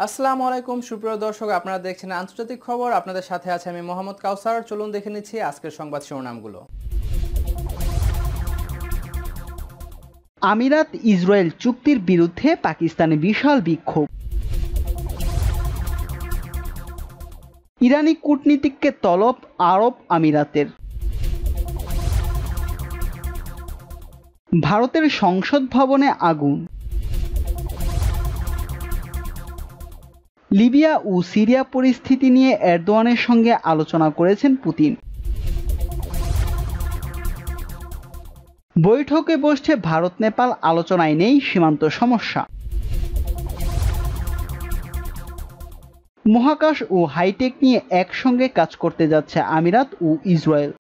আসসালামু আলাইকুম সুপ্রিয় দর্শক, আপনারা দেখছেন আন্তর্জাতিক খবর। আপনাদের সাথে আছে আমি মোহাম্মদ কাউসার। চলুন দেখে নিচ্ছি আজকের সংবাদ শিরোনামগুলো। আমিরাত ইসরায়েল চুক্তির বিরুদ্ধে পাকিস্তানে বিশাল বিক্ষোভ। ইরানি কূটনীতিককে তলব আরব আমিরাতের। ভারতের সংসদ ভবনে আগুন। লিবিয়া ও সিরিয়া পরিস্থিতি নিয়ে এরদোয়ানের সঙ্গে আলোচনা করেছেন পুতিন। বৈঠকে বসছে ভারত নেপাল, আলোচনায় নেই সীমান্ত সমস্যা। মহাকাশ ও হাইটেক নিয়ে একসঙ্গে কাজ করতে যাচ্ছে আমিরাত ও ইসরায়েল।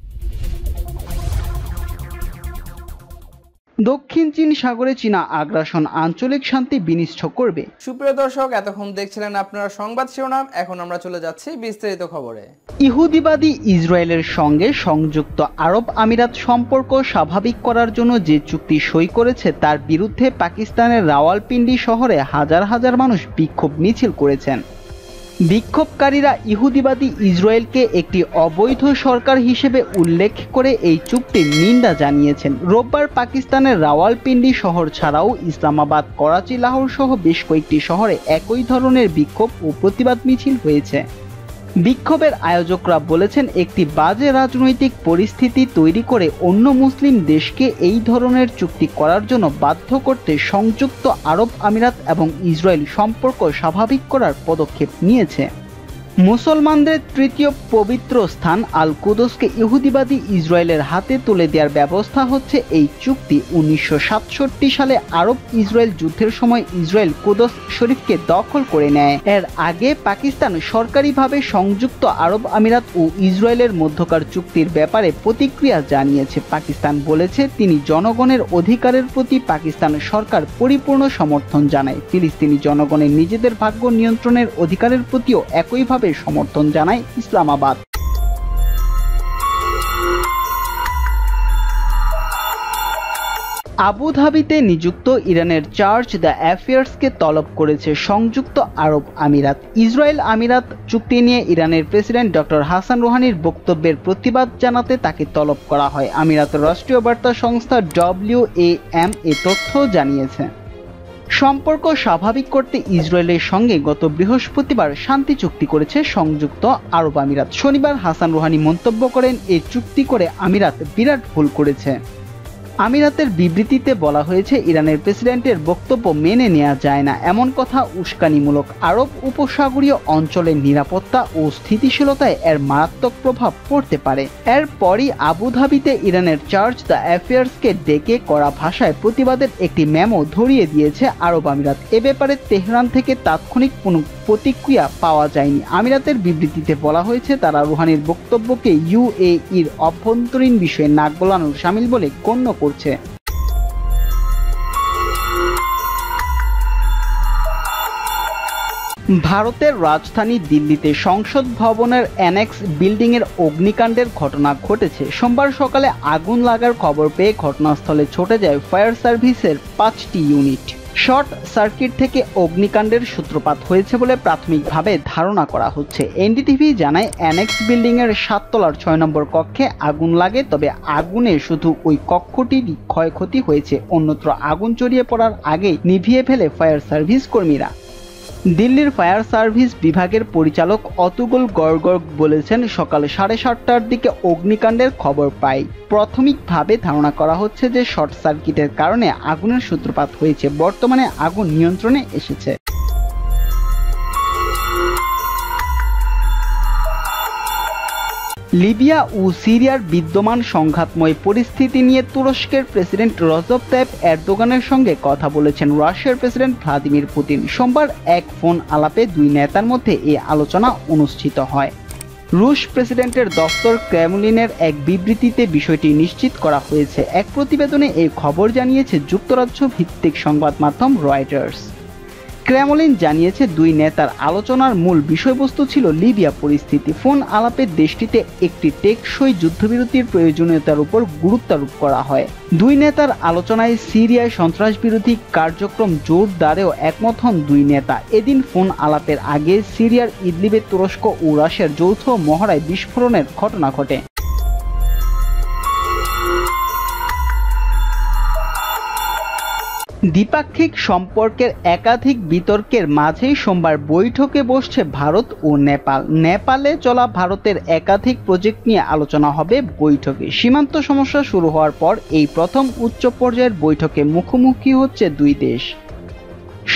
দক্ষিণ চীন সাগরে চীনা আগ্রাসন আঞ্চলিক শান্তি বিনষ্ট করবে। সুপ্রিয় দর্শক, এতক্ষণ দেখছিলেন আপনারা সংবাদ শিরোনাম। এখন আমরা চলে যাচ্ছি বিস্তারিত খবরে। ইহুদিবাদী ইসরায়েলের সঙ্গে সংযুক্ত আরব আমিরাত সম্পর্ক স্বাভাবিক করার জন্য যে চুক্তি সই করেছে তার বিরুদ্ধে পাকিস্তানের রাওয়ালপিন্ডি শহরে হাজার হাজার মানুষ বিক্ষোভ মিছিল করেছেন। বিক্ষোভকারীরা ইহুদিবাদী ইসরায়েলকে একটি অবৈধ সরকার হিসেবে উল্লেখ করে এই চুক্তির নিন্দা জানিয়েছেন। রোববার পাকিস্তানের রাওয়ালপিন্ডি শহর ছাড়াও ইসলামাবাদ, করাচি, লাহোর সহ বেশ কয়েকটি শহরে একই ধরনের বিক্ষোভ ও প্রতিবাদ মিছিল হয়েছে। বিক্ষোভের আয়োজকরা বলেছেন, একটি বাজে রাজনৈতিক পরিস্থিতি তৈরি করে অন্য মুসলিম দেশকে এই ধরনের চুক্তি করার জন্য বাধ্য করতে সংযুক্ত আরব আমিরাত এবং ইসরায়েল সম্পর্ক স্বাভাবিক করার পদক্ষেপ নিয়েছে। মুসলমানদের তৃতীয় পবিত্র স্থান আল কুদসকে ইহুদিবাদী ইসরায়েলের হাতে তুলে দেওয়ার ব্যবস্থা হচ্ছে এই চুক্তি। 1967 সালে আরব ইসরায়েল যুদ্ধের সময় ইসরায়েল কুদস শরীফকে দখল করে নেয়। এর আগে পাকিস্তান সরকারিভাবে সংযুক্ত আরব আমিরাত ও ইসরায়েলের মধ্যকার চুক্তির ব্যাপারে প্রতিক্রিয়া জানিয়েছে। পাকিস্তান বলেছে, তিনি জনগণের অধিকারের প্রতি পাকিস্তান সরকার পরিপূর্ণ সমর্থন জানায়। ফিলিস্তিনি জনগণের নিজেদের ভাগ্য নিয়ন্ত্রণের অধিকারের প্রতিও একইভাবে সমর্থন জানায় ইসলামাবাদ। আবুধাবিতে নিযুক্ত ইরানের চার্জ দ্য অ্যাফেয়ার্সকে তলব করেছে সংযুক্ত আরব আমিরাত। ইসরায়েল আমিরাত চুক্তি নিয়ে ইরানের প্রেসিডেন্ট ডক্টর হাসান রুহানির বক্তব্যের প্রতিবাদ জানাতে তাকে তলব করা হয়। আমিরাতের রাষ্ট্রীয় বার্তা সংস্থা WAM এ তথ্য জানিয়েছে। সম্পর্ক স্বাভাবিক করতে ইসরায়েলের সঙ্গে গত বৃহস্পতিবার শান্তি চুক্তি করেছে সংযুক্ত আরব আমিরাত। শনিবার হাসান রুহানি মন্তব্য করেন, এই চুক্তি করে আমিরাত বিরাট ভুল করেছে। আমিরাতের বিবৃতিতে বলা হয়েছে, ইরানের প্রেসিডেন্টের বক্তব্য মেনে নেওয়া যায় না, এমন কথা উস্কানিমূলক। আরব উপসাগরীয় অঞ্চলের নিরাপত্তা ও স্থিতিশীলতায় এর মারাত্মক প্রভাব পড়তে পারে। এরপরই আবুধাবিতে ইরানের চার্জ দ্য অ্যাফেয়ার্সকে ডেকে কড়া ভাষায় প্রতিবাদের একটি মেমো ধরিয়ে দিয়েছে আরব আমিরাত। এ ব্যাপারে তেহরান থেকে তাৎক্ষণিক কোনো প্রতিক্রিয়া পাওয়া যায়নি। আমিরাতের বিবৃতিতে বলা হয়েছে, তারা রুহানির বক্তব্যকে UAEর অভ্যন্তরীণ বিষয়ে নাক গলানোর শামিল বলে গণ্য করছে। ভারতের রাজধানী দিল্লিতে সংসদ ভবনের অ্যানেক্স বিল্ডিংয়ের অগ্নিকাণ্ডের ঘটনা ঘটেছে। সোমবার সকালে আগুন লাগার খবর পেয়ে ঘটনাস্থলে ছুটে যায় ফায়ার সার্ভিসের 5টি ইউনিট। শর্ট সার্কিট থেকে অগ্নিকাণ্ডের সূত্রপাত হয়েছে বলে প্রাথমিকভাবে ধারণা করা হচ্ছে। এনডিটিভি জানায়, অ্যানেক্স বিল্ডিংয়ের 7 তলার 6 নম্বর কক্ষে আগুন লাগে, তবে আগুনে শুধু ওই কক্ষটির ক্ষয়ক্ষতি হয়েছে। অন্যত্র আগুন ছড়িয়ে পড়ার আগেই নিভিয়ে ফেলে ফায়ার সার্ভিস কর্মীরা। দিল্লির ফায়ার সার্ভিস বিভাগের পরিচালক অতুগল গর্গ বলেছেন, সকাল 7:30টার দিকে অগ্নিকাণ্ডের খবর পায়। প্রাথমিকভাবে ধারণা করা হচ্ছে যে শর্ট সার্কিটের কারণে আগুনের সূত্রপাত হয়েছে। বর্তমানে আগুন নিয়ন্ত্রণে এসেছে। লিবিয়া ও সিরিয়ার বিদ্যমান সংঘাতময় পরিস্থিতি নিয়ে তুরস্কের প্রেসিডেন্ট রজব তাইপ এরদোগানের সঙ্গে কথা বলেছেন রাশিয়ার প্রেসিডেন্ট ভ্লাদিমির পুতিন। সোমবার এক ফোন আলাপে দুই নেতার মধ্যে এই আলোচনা অনুষ্ঠিত হয়। রুশ প্রেসিডেন্টের দফতর ক্রেমলিনের এক বিবৃতিতে বিষয়টি নিশ্চিত করা হয়েছে। এক প্রতিবেদনে এই খবর জানিয়েছে যুক্তরাজ্য ভিত্তিক সংবাদ মাধ্যম রয়টার্স। ক্রেমলিন জানিয়েছে দুই নেতার আলোচনার মূল বিষয়বস্তু ছিল লিবিয়া পরিস্থিতি। ফোন আলাপে দেশটিতে একটি টেকসই যুদ্ধবিরতির প্রয়োজনীয়তার উপর গুরুত্ব আরোপ করা হয়। দুই নেতার আলোচনায় সিরিয়ায় সন্ত্রাসবিরোধী কার্যক্রম জোরদারেও একমত হন দুই নেতা। এদিন ফোন আলাপের আগে সিরিয়ার ইদলিবে তুরস্ক ও রাশিয়ার যৌথ মহড়ায় বিস্ফোরণের ঘটনা ঘটে। দ্বিপাক্ষিক সম্পর্কের একাধিক বিতর্কের মাঝেই সোমবার বৈঠকে বসছে ভারত ও নেপাল। নেপালে চলা ভারতের একাধিক প্রজেক্ট নিয়ে আলোচনা হবে বৈঠকে। সীমান্ত সমস্যা শুরু হওয়ার পর এই প্রথম উচ্চ পর্যায়ের বৈঠকে মুখোমুখি হচ্ছে দুই দেশ।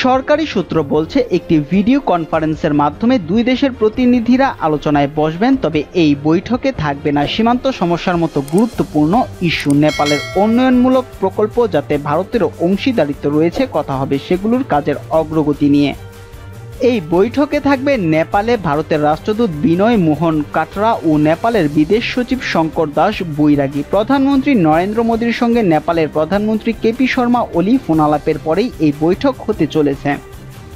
সরকারি সূত্র বলছে একটি ভিডিও কনফারেন্সের মাধ্যমে দুই দেশের প্রতিনিধিরা আলোচনায় বসবেন। তবে এই বৈঠকে থাকবে না সীমান্ত সমস্যার মতো গুরুত্বপূর্ণ ইস্যু। নেপালের উন্নয়নমূলক প্রকল্প যাতে ভারতেরও অংশীদারিত্ব রয়েছে কথা হবে সেগুলোর কাজের অগ্রগতি নিয়ে। এই বৈঠকে থাকবে নেপালে ভারতের রাষ্ট্রদূত বিনয় মোহন কাটরা ও নেপালের বিদেশ সচিব শঙ্কর দাস বৈরাগী। প্রধানমন্ত্রী নরেন্দ্র মোদীর সঙ্গে নেপালের প্রধানমন্ত্রী কেপি শর্মা ওলি ফোনালাপের পরেই এই বৈঠক হতে চলেছে।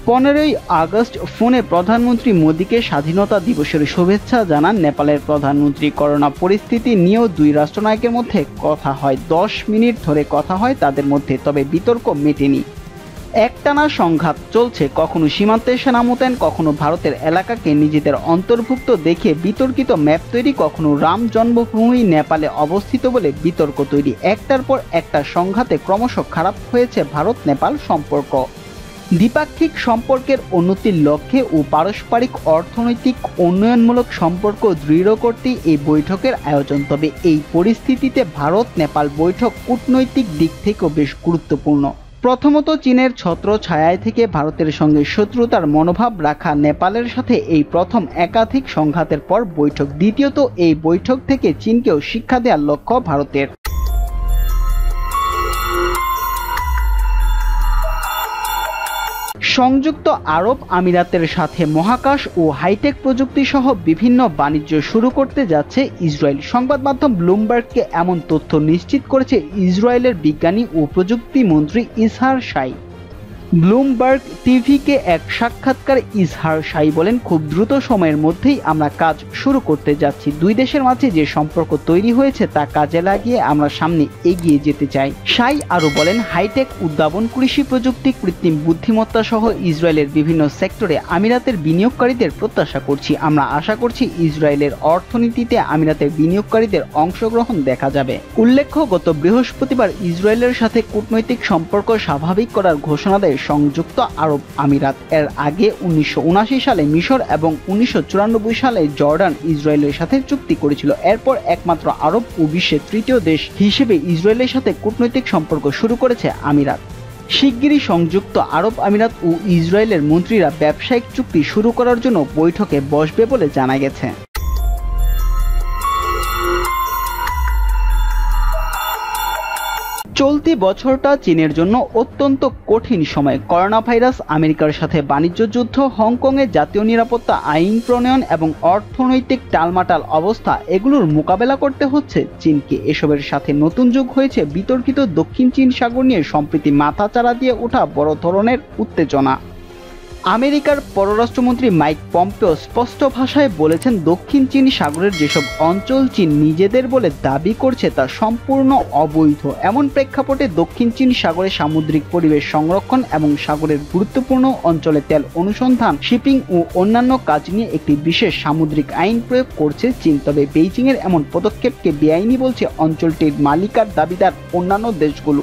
15ই আগস্ট ফোনে প্রধানমন্ত্রী মোদীকে স্বাধীনতা দিবসের শুভেচ্ছা জানান নেপালের প্রধানমন্ত্রী। করোনা পরিস্থিতি নিয়েও দুই রাষ্ট্রনায়কের মধ্যে কথা হয়। 10 মিনিট ধরে কথা হয় তাদের মধ্যে, তবে বিতর্ক মেটেনি। একটানা সংঘাত চলছে, কখনো সীমান্তে সেনা মোতায়েন, কখনো ভারতের এলাকাকে নিজেদের অন্তর্ভুক্ত দেখে বিতর্কিত ম্যাপ তৈরি, কখনো রাম জন্মভূমি নেপালে অবস্থিত বলে বিতর্ক তৈরি। একটার পর একটা সংঘাতে ক্রমশ খারাপ হয়েছে ভারত নেপাল সম্পর্ক। দ্বিপাক্ষিক সম্পর্কের উন্নতির লক্ষ্যে ও পারস্পরিক অর্থনৈতিক উন্নয়নমূলক সম্পর্ক দৃঢ় করতেই এই বৈঠকের আয়োজন। তবে এই পরিস্থিতিতে ভারত নেপাল বৈঠক কূটনৈতিক দিক থেকেও বেশ গুরুত্বপূর্ণ। প্রথমত, চীনের ছত্র ছায়ায় থেকে ভারতের সঙ্গে শত্রুতার মনোভাব রাখা নেপালের সাথে এই প্রথম একাধিক সংঘাতের পর বৈঠক। দ্বিতীয়ত, এই বৈঠক থেকে চীনকেও শিক্ষা দেওয়ার লক্ষ্য ভারতের। সংযুক্ত আরব আমিরাতের সাথে মহাকাশ ও হাইটেক প্রযুক্তি সহ বিভিন্ন বাণিজ্য শুরু করতে যাচ্ছে ইসরায়েল। সংবাদ মাধ্যম ব্লুমবার্গকে এমন তথ্য নিশ্চিত করেছে ইসরায়েলের বিজ্ঞানী ও প্রযুক্তি মন্ত্রী ইসহার শাই। ব্লুমবার্গ টিভিকে এক সাক্ষাৎকারে ইসহার শাই বলেন, খুব দ্রুত সময়ের মধ্যেই আমরা কাজ শুরু করতে যাচ্ছি। দুই দেশের মাঝে যে সম্পর্ক তৈরি হয়েছে তা কাজে লাগিয়ে আমরা সামনে এগিয়ে যেতে চাই। শাই আরও বলেন, হাইটেক উদ্ভাবন, কৃষি প্রযুক্তি, কৃত্রিম বুদ্ধিমত্তা সহ ইসরায়েলের বিভিন্ন সেক্টরে আমিরাতের বিনিয়োগকারীদের প্রত্যাশা করছি। আমরা আশা করছি ইসরায়েলের অর্থনীতিতে আমিরাতের বিনিয়োগকারীদের অংশগ্রহণ দেখা যাবে। উল্লেখ্য, গত বৃহস্পতিবার ইসরায়েলের সাথে কূটনৈতিক সম্পর্ক স্বাভাবিক করার ঘোষণা দেয় সংযুক্ত আরব আমিরাত। এর আগে 1979 সালে মিশর এবং 1994 সালে জর্ডান ইসরায়েলের সাথে চুক্তি করেছিল। এরপর একমাত্র আরব ও বিশ্বের তৃতীয় দেশ হিসেবে ইসরায়েলের সাথে কূটনৈতিক সম্পর্ক শুরু করেছে আমিরাত। শিগগিরই সংযুক্ত আরব আমিরাত ও ইসরায়েলের মন্ত্রীরা ব্যবসায়িক চুক্তি শুরু করার জন্য বৈঠকে বসবে বলে জানা গেছে। চলতি বছরটা চীনের জন্য অত্যন্ত কঠিন সময়। করোনা ভাইরাস, আমেরিকার সাথে বাণিজ্য যুদ্ধ, হংকংয়ের জাতীয় নিরাপত্তা আইন প্রণয়ন এবং অর্থনৈতিক টালমাটাল অবস্থা, এগুলোর মোকাবেলা করতে হচ্ছে চীনকে। এসবের সাথে নতুন যোগ হয়েছে বিতর্কিত দক্ষিণ চীন সাগর নিয়ে সম্প্রতি মাথাচাড়া দিয়ে ওঠা বড় ধরনের উত্তেজনা। আমেরিকার পররাষ্ট্রমন্ত্রী মাইক পম্পেও স্পষ্ট ভাষায় বলেছেন, দক্ষিণ চীন সাগরের যেসব অঞ্চল চীন নিজেদের বলে দাবি করছে তা সম্পূর্ণ অবৈধ। এমন প্রেক্ষাপটে দক্ষিণ চীন সাগরে সামুদ্রিক পরিবেশ সংরক্ষণ এবং সাগরের গুরুত্বপূর্ণ অঞ্চলে তেল অনুসন্ধান, শিপিং ও অন্যান্য কাজ নিয়ে একটি বিশেষ সামুদ্রিক আইন প্রয়োগ করছে চীন। তবে বেইজিংয়ের এমন পদক্ষেপকে বেআইনি বলছে অঞ্চলটির মালিকার দাবিদার অন্যান্য দেশগুলো।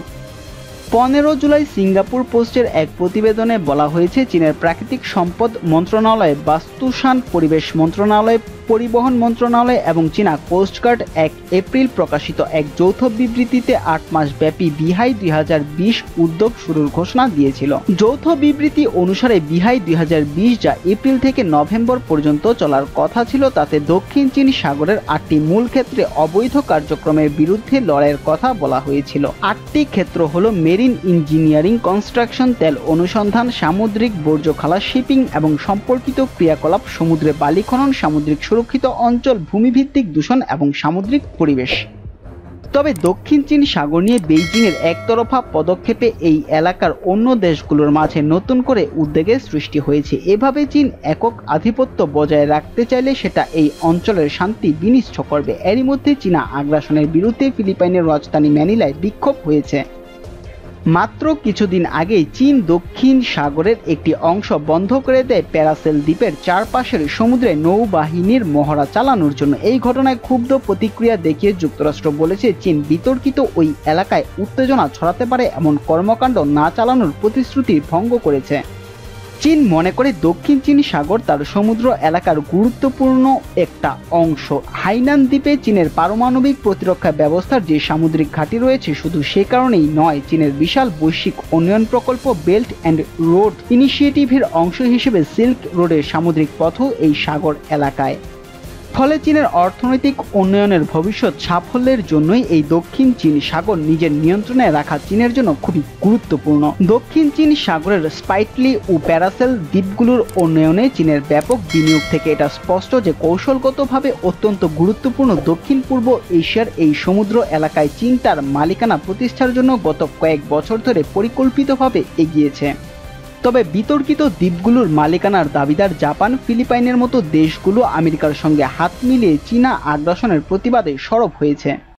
15 জুলাই সিঙ্গাপুর পোস্টের এক প্রতিবেদনে বলা হয়েছে, চীনের প্রাকৃতিক সম্পদ মন্ত্রণালয়, বাস্তুসান পরিবেশ মন্ত্রণালয়, পরিবহন মন্ত্রণালয় এবং চীনা কোস্টগার্ড 1 এপ্রিল প্রকাশিত এক যৌথ বিবৃতিতে 8 মাস ব্যাপী বিহাই 2020 উদ্যোগ শুরুর ঘোষণা দিয়েছিল। যৌথ বিবৃতি অনুসারে বিহাই 2020, যা এপ্রিল থেকে নভেম্বর পর্যন্ত চলার কথা ছিল, তাতে দক্ষিণ চীন সাগরের 8টি মূল ক্ষেত্রে অবৈধ কার্যক্রমের বিরুদ্ধে লড়াইয়ের কথা বলা হয়েছিল। 8টি ক্ষেত্র হলো মেরিন ইঞ্জিনিয়ারিং, কনস্ট্রাকশন, তেল অনুসন্ধান, সামুদ্রিক বর্জ্য খালাস, শিপিং এবং সম্পর্কিত ক্রিয়াকলাপ, সমুদ্রে বালি খনন, সামুদ্রিক সুরক্ষিত অঞ্চল, ভূমিভিত্তিক দূষণ এবং সামুদ্রিক পরিবেশ। তবে দক্ষিণ চীন সাগর নিয়ে বেইজিংয়ের একতরফা পদক্ষেপে এই এলাকার অন্য দেশগুলোর মাঝে নতুন করে উদ্বেগের সৃষ্টি হয়েছে। এভাবে চীন একক আধিপত্য বজায় রাখতে চাইলে সেটা এই অঞ্চলের শান্তি বিনষ্ট করবে। এরই মধ্যে চীনা আগ্রাসনের বিরুদ্ধে ফিলিপাইনের রাজধানী ম্যানিলায় বিক্ষোভ হয়েছে। মাত্র কিছুদিন আগেই চীন দক্ষিণ সাগরের একটি অংশ বন্ধ করে দেয় প্যারাসেল দ্বীপের চারপাশের সমুদ্রে নৌবাহিনীর মহড়া চালানোর জন্য। এই ঘটনায় ক্ষুব্ধ প্রতিক্রিয়া দেখিয়ে যুক্তরাষ্ট্র বলেছে, চীন বিতর্কিত ওই এলাকায় উত্তেজনা ছড়াতে পারে এমন কর্মকাণ্ড না চালানোর প্রতিশ্রুতি ভঙ্গ করেছে। চীন মনে করে দক্ষিণ চীন সাগর তার সমুদ্র এলাকার গুরুত্বপূর্ণ একটা অংশ। হাইনান দ্বীপে চীনের পারমাণবিক প্রতিরক্ষা ব্যবস্থার যে সামুদ্রিক ঘাঁটি রয়েছে, শুধু সে কারণেই নয়, চীনের বিশাল বৈশ্বিক উন্নয়ন প্রকল্প বেল্ট অ্যান্ড রোড ইনিশিয়েটিভের অংশ হিসেবে সিল্ক রোডের সামুদ্রিক পথও এই সাগর এলাকায়। ফলে চীনের অর্থনৈতিক উন্নয়নের ভবিষ্যৎ সাফল্যের জন্যই এই দক্ষিণ চীন সাগর নিজের নিয়ন্ত্রণে রাখা চীনের জন্য খুবই গুরুত্বপূর্ণ। দক্ষিণ চীন সাগরের স্পাইটলি ও প্যারাসেল দ্বীপগুলোর উন্নয়নে চীনের ব্যাপক বিনিয়োগ থেকে এটা স্পষ্ট যে কৌশলগতভাবে অত্যন্ত গুরুত্বপূর্ণ দক্ষিণ পূর্ব এশিয়ার এই সমুদ্র এলাকায় চীন তার মালিকানা প্রতিষ্ঠার জন্য গত কয়েক বছর ধরে পরিকল্পিতভাবে এগিয়েছে। তবে বিতর্কিত দ্বীপগুলোর মালিকানার দাবিদার জাপান, ফিলিপাইনের মতো দেশগুলো আমেরিকার সঙ্গে হাত মিলিয়ে চীনা আগ্রাসনের প্রতিবাদে সরব হয়েছে।